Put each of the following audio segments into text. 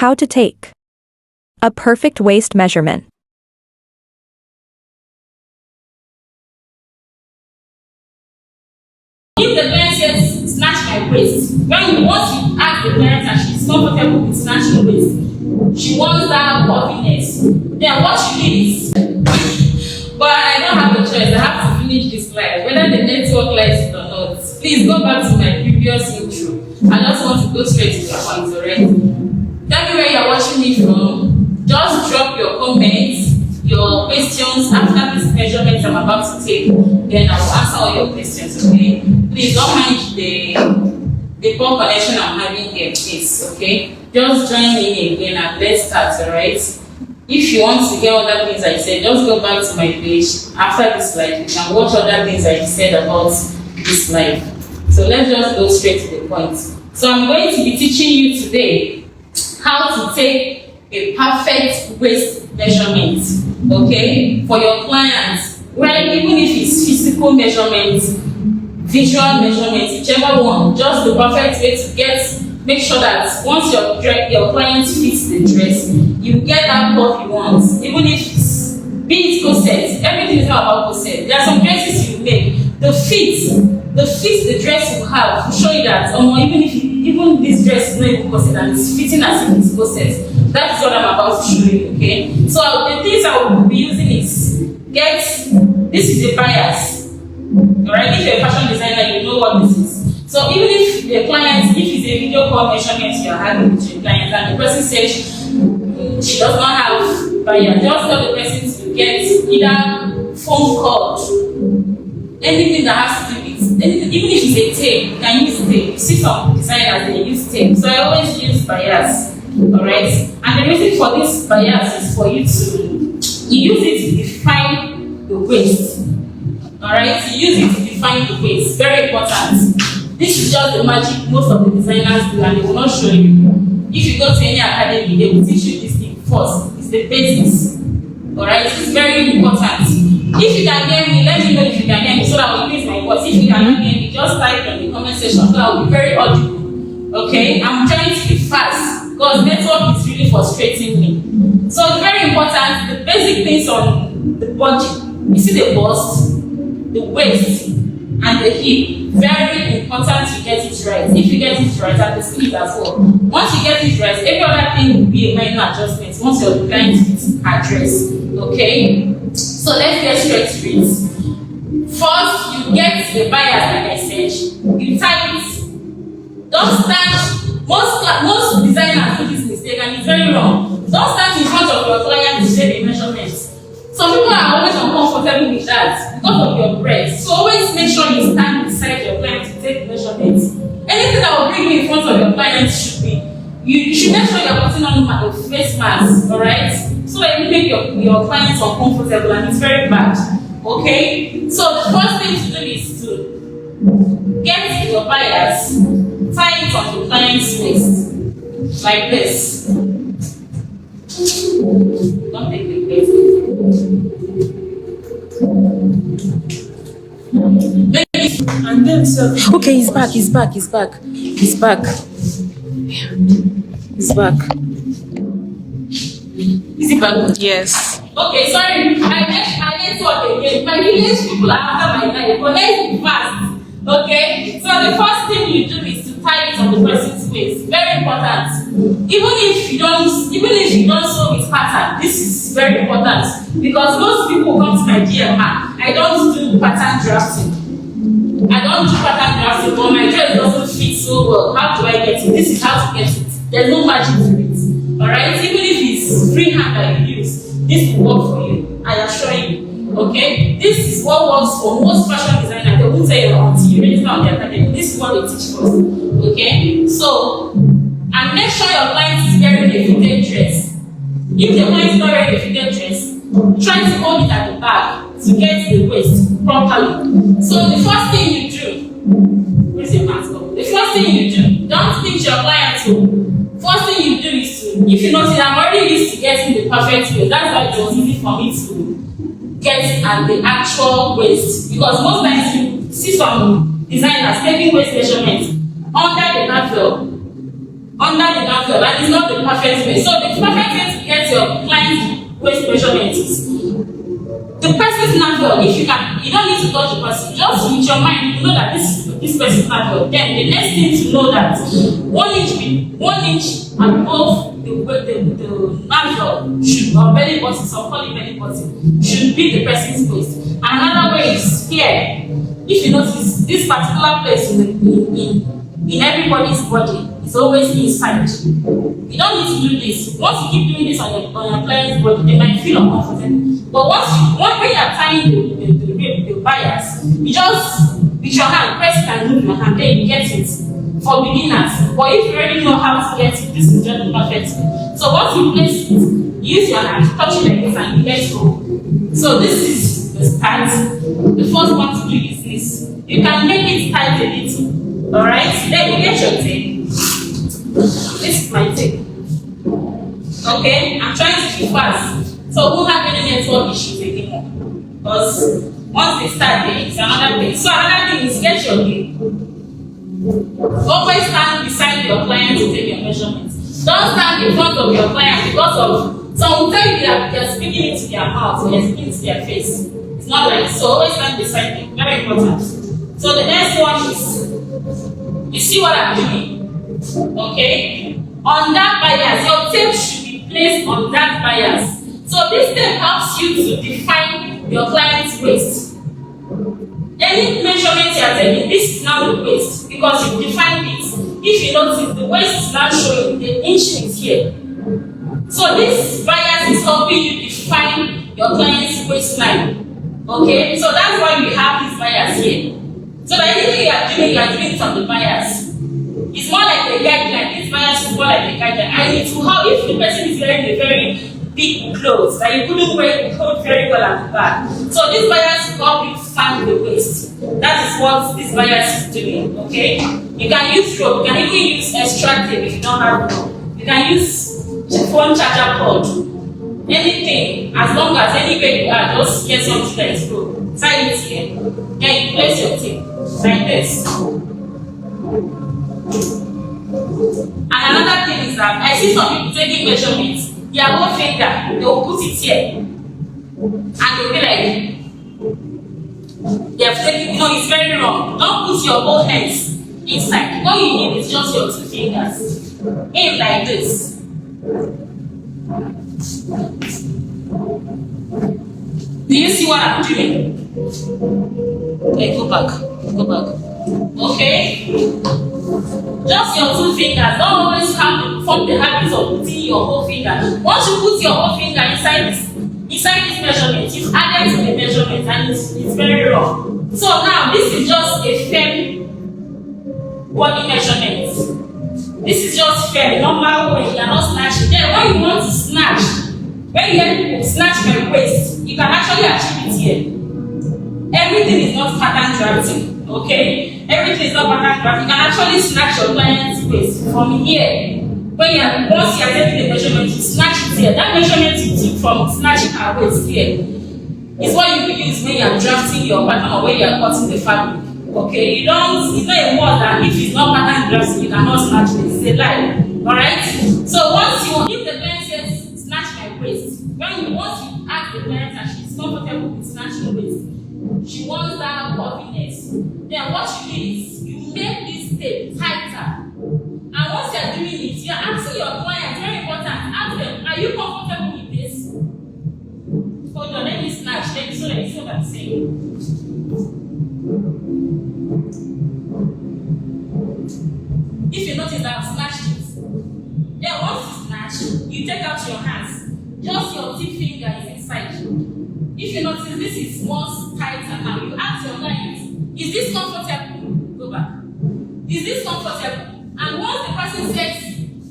How to take a perfect waist measurement. If the client says snatch my waist, once you ask the client and she's comfortable with snatching waist, she wants that puffiness. Then what she needs, but I don't have a choice. I have to finish this slide, whether the network likes it or not. Please go back to my previous intro. I just want to go straight to the point, already. Tell me where you're watching me from. Just drop your comments, your questions after this measurement I'm about to take. Then I will answer all your questions, okay? Please don't mind the poor connection I'm having here, please, okay? Just join me again and let's start, alright? If you want to hear other things I said, just go back to my page after this slide. You can watch other things I said about this slide. So let's just go straight to the point. So I'm going to be teaching you today how to take a perfect waist measurement, okay, for your clients. Right? Even if it's physical measurement, visual measurement, whichever one, just the perfect way to make sure that once your client fits the dress, you get that curve you want. Even if it's, be it corset, everything is not about corset. There are some dresses you make, the fit the dress you have will show you that, even this dress is not even corset and it's fitting as if it's corset. That is what I'm about to show you, okay? So the things I will be using is, this is a bias. Alright, if you're a fashion designer, you know what this is. So even if the client, if it's a video call measurement you're having with your client and the person says she does not have bias, just tell the person to get either foam cord, anything that has to do with anything, even if it's a tape, you can use tape. You see some designers, they use tape. So I always use bias. Alright? And the reason for this bias is for you use it to define the waist. Alright? You use it to define the waist. Very important. This is just the magic most of the designers do and they will not show you. If you go to any academy, they will teach you this thing first. It's the basics. Alright? It's very important. If you can hear me, let me know if you can hear me so that I will increase my voice. If you cannot hear me, just type in the comment section so that I will be very audible. Okay? I'm trying to be fast because network is really frustrating me. So it's very important, the basic things on the body. You see the bust, the waist, and the hip. Very important to get it right. If you get it right, and the sleeve as well. Once you get it right, every other thing will be a minor adjustment once your client fits her dress. Okay? So let's get straight to it. First, you get the bias, like I said. You tie it. Don't stand. Most designers do this mistake, and it's very wrong. Don't stand in front of your client to take the measurements. Some people are always uncomfortable with that because of your breast. So always make sure you stand beside your client to take the measurements. Anything that will bring you in front of your client should be, you should make sure you're putting on a face mask, alright? So that you make your clients uncomfortable, and it's very bad. Okay? So the first thing to do is to get your bias, tie it on the client's waist. Like this. Don't take the waist. And then okay, he's back. He's back. Is he back? yes. Okay, sorry. I network again. My village people are after my life, but let's be fast. Okay? So the first thing you do is to tie it on the person's waist. Very important. Even if you don't sew with pattern, this is very important because most people come to my DM. I don't do pattern drafting. But my dress doesn't fit so well. How do I get it? This is how to get it. There's no magic to it. Alright? Even if it's freehand that you use, this will work for you. I assure you. Okay? This is what works for most fashion designers. They won't tell you until you register on the academy. This is what they teach us. Okay? So, and make sure your client is wearing a fitted dress. If the client is not wearing a fitted dress, try to hold it at the back to get the waist properly. So the first thing you do, where's your mask? The first thing you do, don't pinch your client to. First thing you do is to, if you notice, I'm already used to getting the perfect waist. That's why it was easy for me to get at the actual waist. Because most times you see some designers taking waist measurements under the navel, under the navel, and it's not the perfect way. So the perfect way to get your client's waist measurement is the person's navel. If you can, you don't need to touch the person. Just with your mind, you know that this person's navel. Then the next thing to know that 1 inch above the navel should, or belly button, some call it belly button, should be the person's waist. Another way is here. If you notice, this particular place in everybody's body is always inside. You don't need to do this. Once you keep doing this on your client's body, they might feel uncomfortable. But when you are tying the bias, you just with your hand press it and move your hand, then you get it. For beginners, but if you already know how to get it, this is just the perfect way. So once you place it, use your hand, touch it like this, and you let go. So this is the start. The first one to do is this. You can make it tight a little. Alright? Then you get your tape. This is my tape. Okay? I'm trying to be fast. So we won't have any network issues anymore. Because once they start there, it's another thing. So another thing is get your tape. Always stand beside your client to take your measurements. Don't stand in front of your client because of some will tell you that they're speaking into their mouth or they're speaking into their face. It's not like so. Always stand beside them. Very important. So the next one is, you see what I'm doing? Okay? On that bias, your tape should be placed on that bias. So this tape helps you to define your client's waist. Any measurement you are taking, this is now the waist because you defined it. If you notice, the waist is now showing the inching is here. So this bias is helping you define your client's waistline. Okay, so that's why we have this bias here. So that anything you are doing it on the bias. It's more like a guideline. This bias is more like a guideline. And it will help if the person is wearing a very big clothes that you couldn't wear the coat very well at the back. So this bias will help you find the waist. That is what this bias is doing. Okay? You can use rope. You can even use extra tape if you don't have rope. You can use phone charger cord. Anything, as long as anywhere you are, just get something that is rope. Tie it here. Then you place your tape like this. And another thing is that I see some people taking measurements. Their whole finger, they will put it here. And they'll be like, they have taken, it's very wrong. Don't put your whole hands inside. What you need is just your 2 fingers. In like this. Do you see what I'm doing? Okay, go back. Okay? Just your 2 fingers. Don't always form the habit of putting your whole finger. Once you put your whole finger inside this measurement, you've added to the measurement and it's very wrong. So now this is just a firm body measurement. This is just fair, normal way. You are not snatching. Then when you want to snatch, when you hear people snatch my waist, you can actually achieve it here. Everything is not pattern drafting, okay? Everything is not pattern drafting. You can actually snatch your client's waist from here. Once you are taking the measurement, you snatch it here. That measurement you took from snatching her waist here is what you will use when you are drafting your pattern or when you are cutting the fabric. Okay, it's not a word that if it's not pattern drafting, you cannot snatch it. It's a lie. Alright? So if the client says snatch my waist, once you ask the client and she's comfortable with snatching waist, she wants that puffiness. Then what you do is you make this tape tighter. And once you're doing it, you're asking your client, very important, ask them, are you comfortable with this? Hold on, let me snatch, so that you see what I'm saying. If you notice that I've snatched it, then once you snatch, you take out your hands. Just your 2 fingers inside. If you notice this is more tighter now, you ask your client, is this comfortable? Go back. Is this comfortable? And once the person says,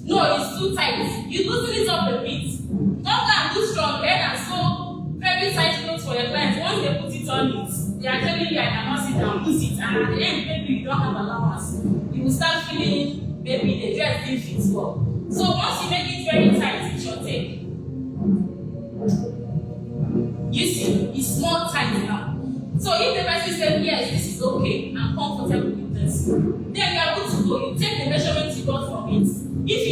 no, it's too tight, you loosen it up a bit. Don't go and do strong head and sew very tight clothes for your clients. Once they put it on it, they are telling you I cannot sit down, lose it. And at the end, maybe you don't have allowance. You will start feeling maybe the dress didn't fit well. So once you make it very tight with your tape, you see, it's more tight now. So if the person says, yes, this is okay, I'm comfortable with this, then you are good to go. You take the measurements you got from it. If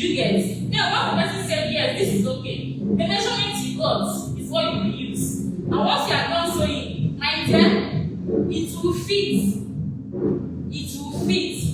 you get? Then when the person said yes, this is okay, the measurement you got is what you will use. And once you are done sewing, my dear, it will fit. It will fit.